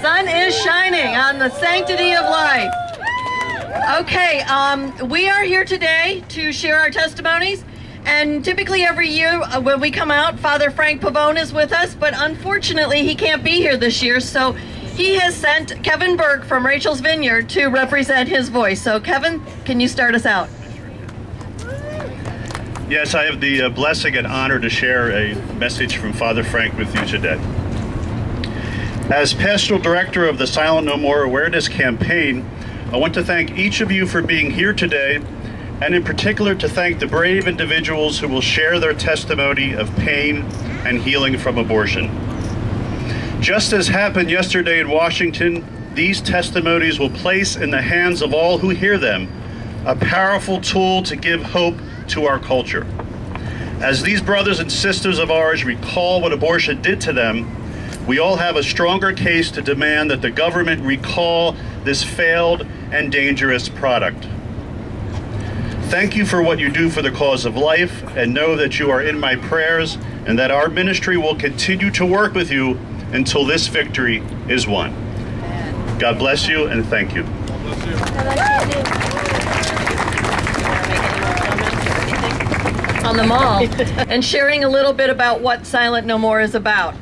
sun is shining on the sanctity of life. Okay, we are here today to share our testimonies, and typically every year when we come out, Father Frank Pavone is with us, but unfortunately he can't be here this year, so he has sent Kevin Burke from Rachel's Vineyard to represent his voice. So Kevin, can you start us out? Yes, I have the blessing and honor to share a message from Father Frank with you today. As Pastoral Director of the Silent No More Awareness Campaign, I want to thank each of you for being here today, and in particular to thank the brave individuals who will share their testimony of pain and healing from abortion. Just as happened yesterday in Washington, these testimonies will place in the hands of all who hear them a powerful tool to give hope to our culture. As these brothers and sisters of ours recall what abortion did to them, we all have a stronger case to demand that the government recall this failed and dangerous product. Thank you for what you do for the cause of life, and know that you are in my prayers and that our ministry will continue to work with you until this victory is won. God bless you and thank you. On the mall and sharing a little bit about what Silent No More is about.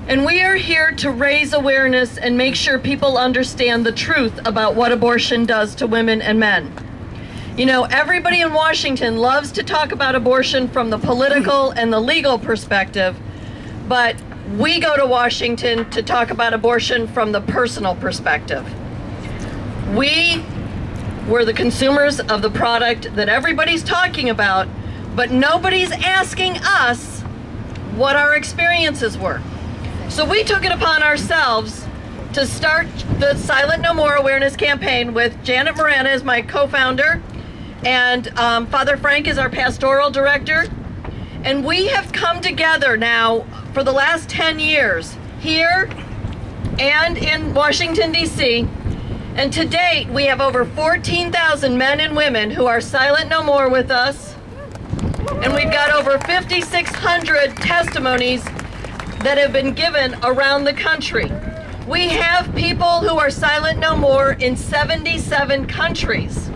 And we are here to raise awareness and make sure people understand the truth about what abortion does to women and men. You know, everybody in Washington loves to talk about abortion from the political and the legal perspective, but we go to Washington to talk about abortion from the personal perspective. We were the consumers of the product that everybody's talking about, but nobody's asking us what our experiences were. So we took it upon ourselves to start the Silent No More Awareness Campaign with Janet Morana as my co-founder, and Father Frank is our pastoral director. And we have come together now for the last 10 years here and in Washington, D.C. And to date, we have over 14,000 men and women who are Silent No More with us. And we've got over 5,600 testimonies that have been given around the country. We have people who are Silent No More in 77 countries.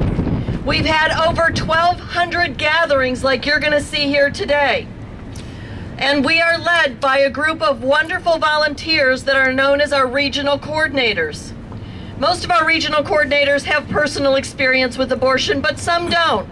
We've had over 1,200 gatherings like you're going to see here today. And we are led by a group of wonderful volunteers that are known as our regional coordinators. Most of our regional coordinators have personal experience with abortion, but some don't.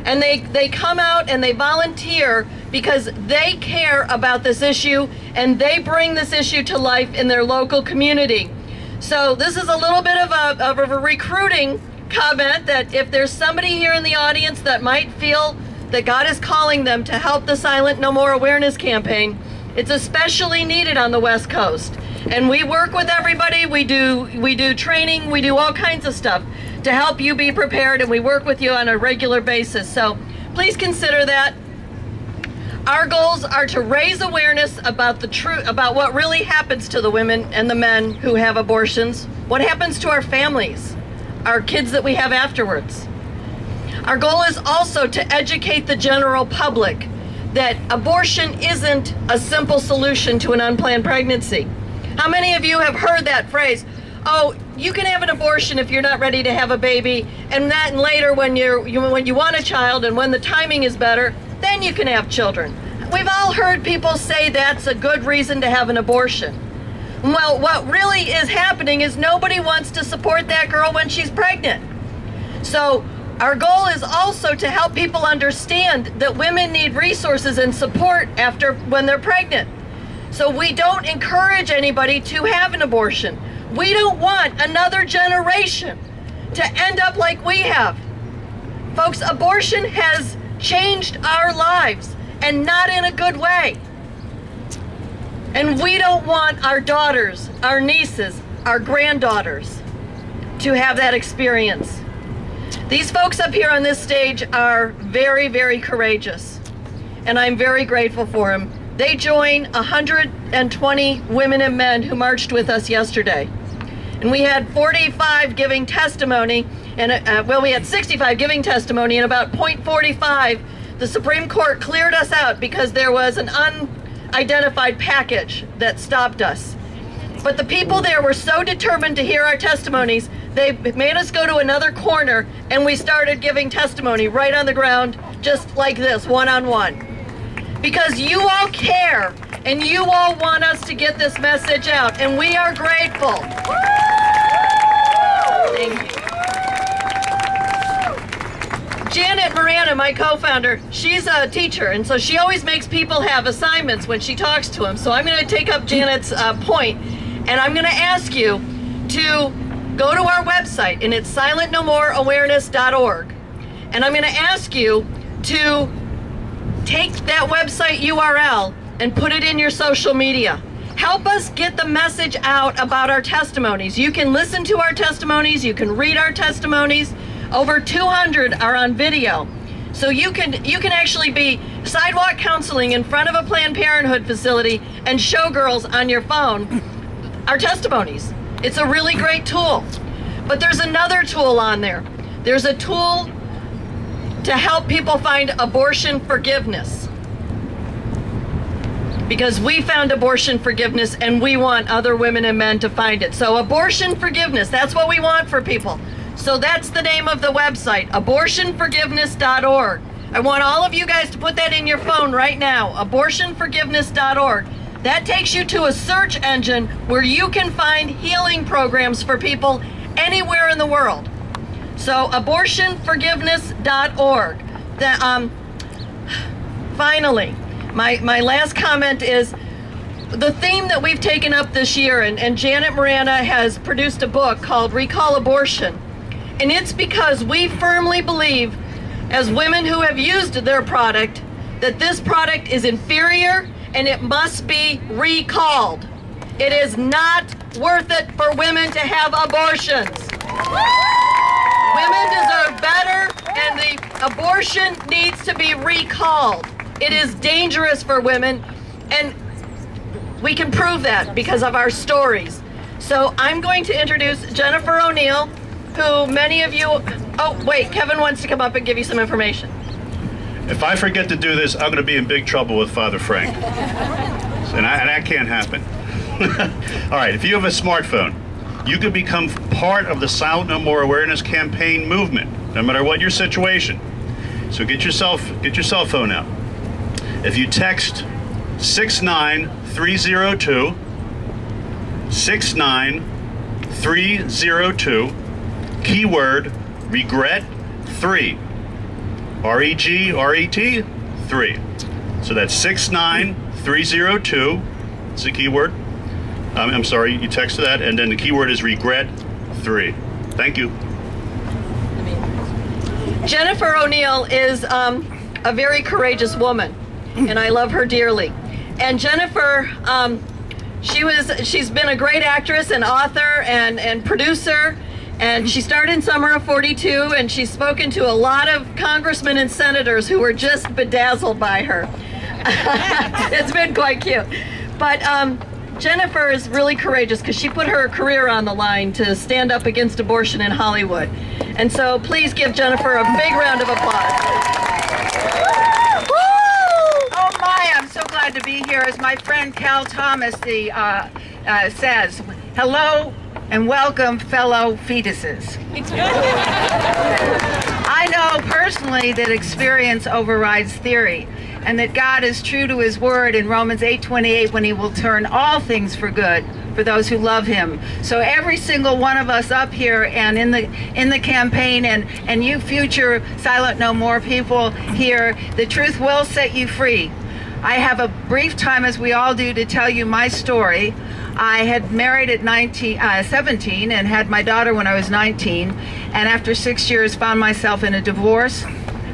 And they come out and they volunteer because they care about this issue and they bring this issue to life in their local community. So this is a little bit of a recruiting comment that if there's somebody here in the audience that might feel that God is calling them to help the Silent No More Awareness Campaign, it's especially needed on the West Coast. And we work with everybody, we do training, we do all kinds of stuff to help you be prepared, and we work with you on a regular basis. So please consider that. Our goals are to raise awareness about the truth, about what really happens to the women and the men who have abortions, what happens to our families, our kids that we have afterwards. Our goal is also to educate the general public that abortion isn't a simple solution to an unplanned pregnancy. How many of you have heard that phrase? Oh, you can have an abortion if you're not ready to have a baby, and that later when you want a child and when the timing is better, then you can have children. We've all heard people say that's a good reason to have an abortion. Well, what really is happening is nobody wants to support that girl when she's pregnant. So our goal is also to help people understand that women need resources and support when they're pregnant. So we don't encourage anybody to have an abortion. We don't want another generation to end up like we have. Folks, abortion has changed our lives, and not in a good way. And we don't want our daughters, our nieces, our granddaughters to have that experience. These folks up here on this stage are very, very courageous, and I'm very grateful for them. They join 120 women and men who marched with us yesterday. And we had 45 giving testimony, and well, we had 65 giving testimony, and about .45, the Supreme Court cleared us out because there was an unidentified package that stopped us. But the people there were so determined to hear our testimonies, they made us go to another corner and we started giving testimony right on the ground, just like this, one-on-one. Because you all care and you all want us to get this message out, and we are grateful. Thank you. Janet Miranda, my co-founder, she's a teacher, and so she always makes people have assignments when she talks to them. So I'm going to take up Janet's point, and I'm going to ask you to go to our website, and it's silentnomoreawareness.org. And I'm going to ask you to take that website URL and put it in your social media. Help us get the message out about our testimonies. You can listen to our testimonies, you can read our testimonies. Over 200 are on video. So you can actually be sidewalk counseling in front of a Planned Parenthood facility and show girls on your phone our testimonies. It's a really great tool. But there's another tool on there. There's a tool to help people find abortion forgiveness. Because we found abortion forgiveness and we want other women and men to find it. So abortion forgiveness, that's what we want for people. So that's the name of the website, abortionforgiveness.org. I want all of you guys to put that in your phone right now, abortionforgiveness.org. That takes you to a search engine where you can find healing programs for people anywhere in the world. So abortionforgiveness.org. Finally, my last comment is the theme that we've taken up this year, and Janet Miranda has produced a book called Recall Abortion. And it's because we firmly believe, as women who have used their product, that this product is inferior and it must be recalled. It is not worth it for women to have abortions. Women deserve better, and the abortion needs to be recalled. It is dangerous for women, and we can prove that because of our stories. So I'm going to introduce Jennifer ONeill, who many of you, oh wait, Kevin wants to come up and give you some information. If I forget to do this, I'm going to be in big trouble with Father Frank. And that can't happen. All right, if you have a smartphone, you can become part of the Silent No More Awareness campaign movement, no matter what your situation. So get your cell phone out. If you text 69302, 69302, keyword regret 3, REGRET 3. So that's 69302. It's the keyword. I'm sorry, you text that, and then the keyword is regret 3. Thank you. Jennifer ONeill is a very courageous woman, and I love her dearly. And Jennifer, she's been a great actress and author and producer. And she starred in Summer of 42, and she's spoken to a lot of congressmen and senators who were just bedazzled by her. It's been quite cute. But Jennifer is really courageous because she put her career on the line to stand up against abortion in Hollywood. And so please give Jennifer a big round of applause. Oh my, I'm so glad to be here. As my friend Cal Thomas says, hello and welcome, fellow fetuses. I know personally that experience overrides theory, and that God is true to his word in Romans 8:28 when he will turn all things for good for those who love him. So every single one of us up here and in the campaign, and you future Silent No More people here, the truth will set you free. I have a brief time, as we all do, to tell you my story. I had married at 17 and had my daughter when I was 19, and after 6 years found myself in a divorce.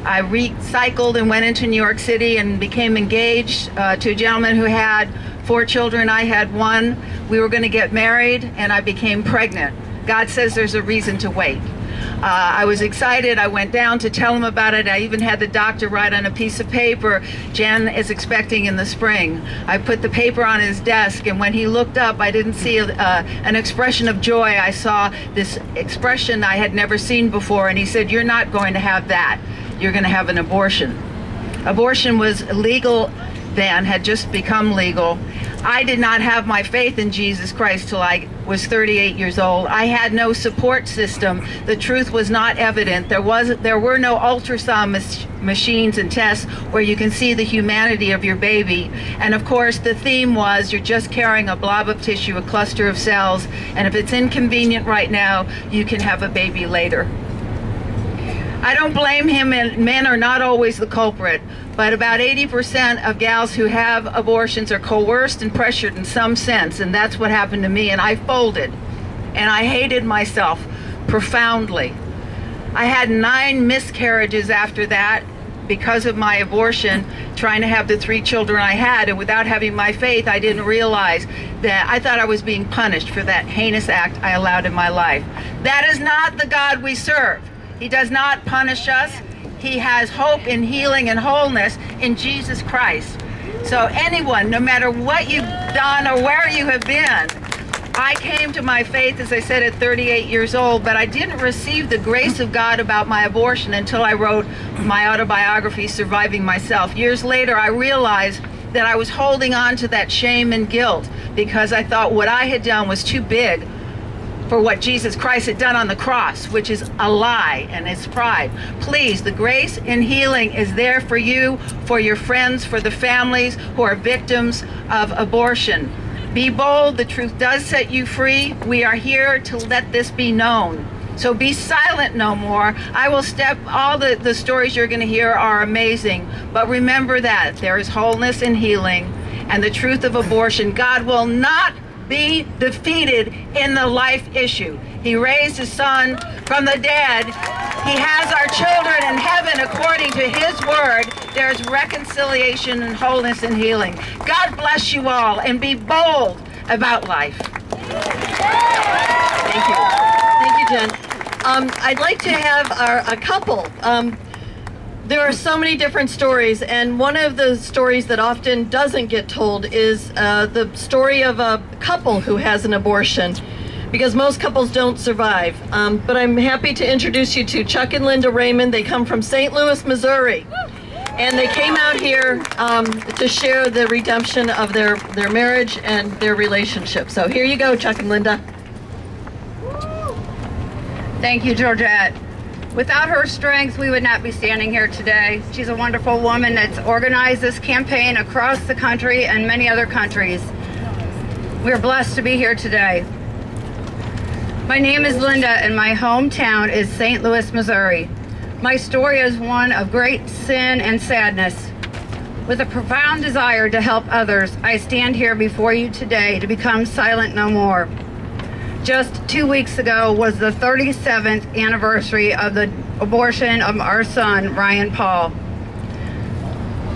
I recycled and went into New York City and became engaged to a gentleman who had 4 children. I had 1. We were going to get married, and I became pregnant. God says there's a reason to wait. I was excited. I went down to tell him about it. I even had the doctor write on a piece of paper, Jen is expecting in the spring. I put the paper on his desk, and when he looked up, I didn't see an expression of joy. I saw this expression I had never seen before, and he said, "You're not going to have that. You're going to have an abortion." Abortion was illegal then, had just become legal. I did not have my faith in Jesus Christ till I was 38 years old. I had no support system. The truth was not evident. There were no ultrasound machines and tests where you can see the humanity of your baby. And of course, the theme was you're just carrying a blob of tissue, a cluster of cells, and if it's inconvenient right now, you can have a baby later. I don't blame him, and men are not always the culprit, but about 80% of gals who have abortions are coerced and pressured in some sense, and that's what happened to me, and I folded, and I hated myself profoundly. I had 9 miscarriages after that because of my abortion, trying to have the 3 children I had, and without having my faith, I didn't realize that I thought I was being punished for that heinous act I allowed in my life. That is not the God we serve. He does not punish us. He has hope in healing and wholeness in Jesus Christ. So anyone, no matter what you've done or where you have been, I came to my faith, as I said, at 38 years old, but I didn't receive the grace of God about my abortion until I wrote my autobiography, Surviving Myself. Years later, I realized that I was holding on to that shame and guilt because I thought what I had done was too big for what Jesus Christ had done on the cross, which is a lie and it's pride. Please, the grace and healing is there for you, for your friends, for the families who are victims of abortion. Be bold, the truth does set you free. We are here to let this be known. So be silent no more. I will all the stories you're gonna hear are amazing, but remember that there is wholeness and healing and the truth of abortion. God will not be defeated in the life issue. He raised his son from the dead. He has our children in heaven according to his word. There's reconciliation and wholeness and healing. God bless you all and be bold about life. Thank you. Thank you, Jen. I'd like to have a couple. There are so many different stories, and one of the stories that often doesn't get told is the story of a couple who has an abortion, because most couples don't survive. But I'm happy to introduce you to Chuck and Linda Raymond. They come from St. Louis, Missouri, and they came out here to share the redemption of their marriage and their relationship. So here you go, Chuck and Linda. Thank you, Georgette. Without her strength, we would not be standing here today. She's a wonderful woman that's organized this campaign across the country and many other countries. We're blessed to be here today. My name is Linda, and my hometown is St. Louis, Missouri. My story is one of great sin and sadness. With a profound desire to help others, I stand here before you today to become silent no more. Just 2 weeks ago was the 37th anniversary of the abortion of our son, Ryan Paul.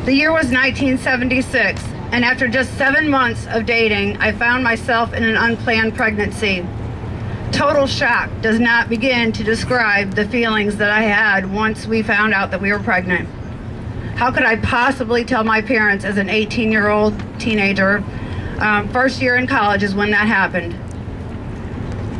The year was 1976, and after just 7 months of dating, I found myself in an unplanned pregnancy. Total shock does not begin to describe the feelings that I had once we found out that we were pregnant. How could I possibly tell my parents as an 18-year-old teenager? First year in college is when that happened.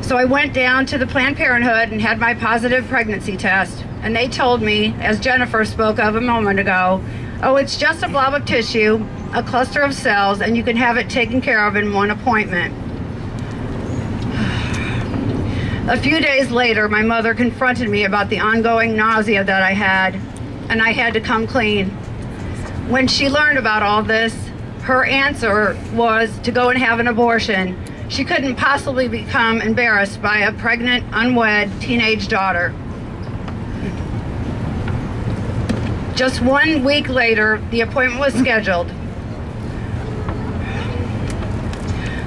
So I went down to the Planned Parenthood and had my positive pregnancy test, and they told me, as Jennifer spoke of a moment ago, oh, it's just a blob of tissue, a cluster of cells, and you can have it taken care of in one appointment. A few days later, my mother confronted me about the ongoing nausea that I had, and I had to come clean. When she learned about all this, her answer was to go and have an abortion. She couldn't possibly become embarrassed by a pregnant, unwed teenage daughter. Just 1 week later, the appointment was scheduled.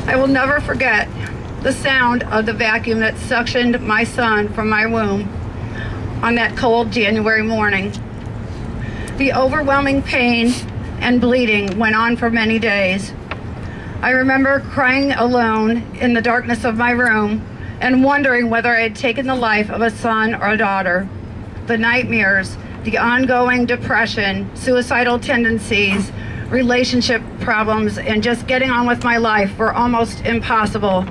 I will never forget the sound of the vacuum that suctioned my son from my womb on that cold January morning. The overwhelming pain and bleeding went on for many days. I remember crying alone in the darkness of my room and wondering whether I had taken the life of a son or a daughter. The nightmares, the ongoing depression, suicidal tendencies, relationship problems, and just getting on with my life were almost impossible.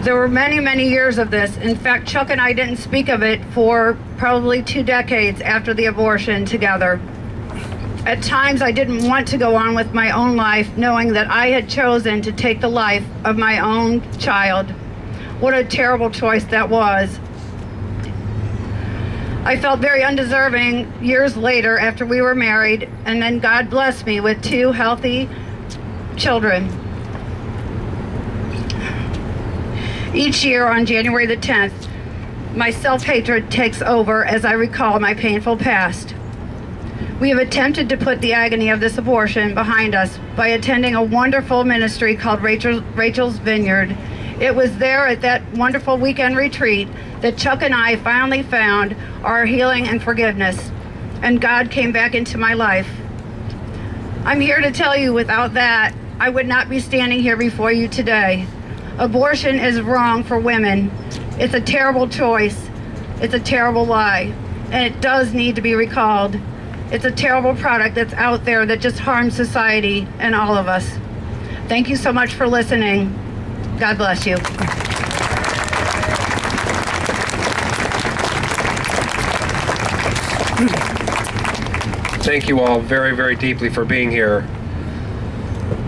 There were many, many years of this. In fact, Chuck and I didn't speak of it for probably 2 decades after the abortion together. At times, I didn't want to go on with my own life, knowing that I had chosen to take the life of my own child. What a terrible choice that was. I felt very undeserving years later after we were married, and then God blessed me with 2 healthy children. Each year on January the 10th, my self-hatred takes over as I recall my painful past. We have attempted to put the agony of this abortion behind us by attending a wonderful ministry called Rachel's Vineyard. It was there at that wonderful weekend retreat that Chuck and I finally found our healing and forgiveness, and God came back into my life. I'm here to tell you, without that, I would not be standing here before you today. Abortion is wrong for women. It's a terrible choice. It's a terrible lie, and it does need to be recalled. It's a terrible product that's out there that just harms society and all of us. Thank you so much for listening. God bless you. Thank you all very, very deeply for being here.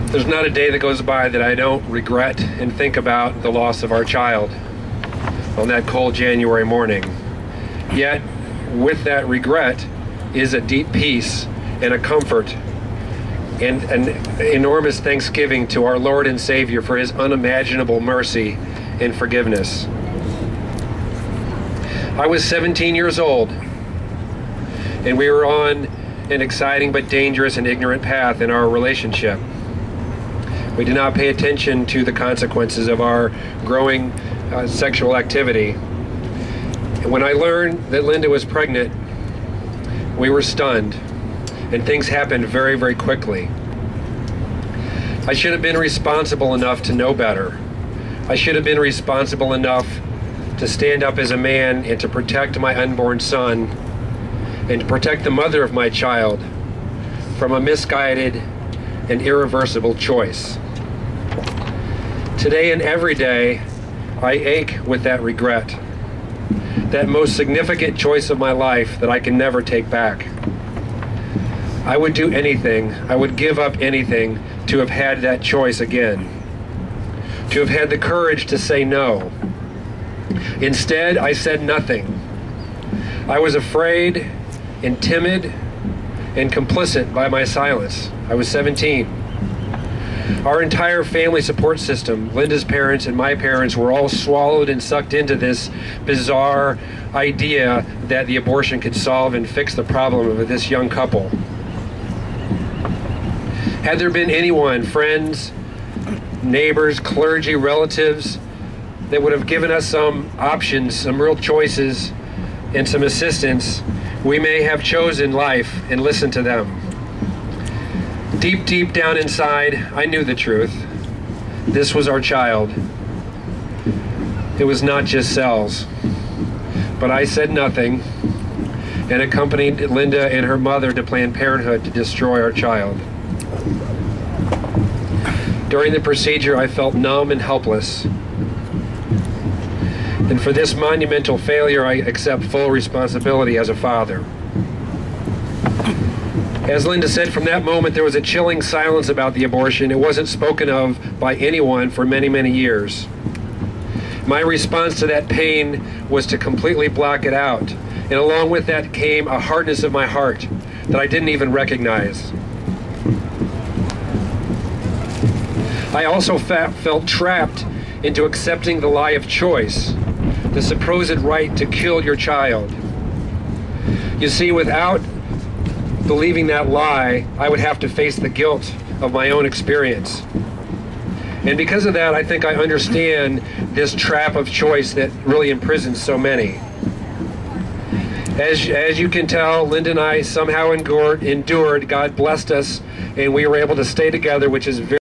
There's not a day that goes by that I don't regret and think about the loss of our child on that cold January morning. Yet, with that regret is a deep peace and a comfort and an enormous thanksgiving to our Lord and Savior for His unimaginable mercy and forgiveness. I was 17 years old, and we were on an exciting but dangerous and ignorant path in our relationship. We did not pay attention to the consequences of our growing sexual activity. And when I learned that Linda was pregnant, we were stunned, and things happened very, very quickly. I should have been responsible enough to know better. I should have been responsible enough to stand up as a man and to protect my unborn son and to protect the mother of my child from a misguided and irreversible choice. Today and every day, I ache with that regret, that most significant choice of my life that I can never take back. I would do anything, I would give up anything to have had that choice again, to have had the courage to say no. Instead, I said nothing. I was afraid and timid and complicit by my silence. I was 17. Our entire family support system, Linda's parents and my parents, were all swallowed and sucked into this bizarre idea that the abortion could solve and fix the problem of this young couple. Had there been anyone, friends, neighbors, clergy, relatives, that would have given us some options, some real choices, and some assistance, we may have chosen life and listened to them. Deep, deep down inside, I knew the truth. This was our child. It was not just cells. But I said nothing and accompanied Linda and her mother to Planned Parenthood to destroy our child. During the procedure, I felt numb and helpless. And for this monumental failure, I accept full responsibility as a father. As Linda said, from that moment, there was a chilling silence about the abortion. It wasn't spoken of by anyone for many, many years. My response to that pain was to completely block it out. And along with that came a hardness of my heart that I didn't even recognize. I also felt trapped into accepting the lie of choice, the supposed right to kill your child. You see, without believing that lie, I would have to face the guilt of my own experience. And because of that, I think I understand this trap of choice that really imprisons so many. As you can tell, Linda and I somehow endured. God blessed us, and we were able to stay together, which is very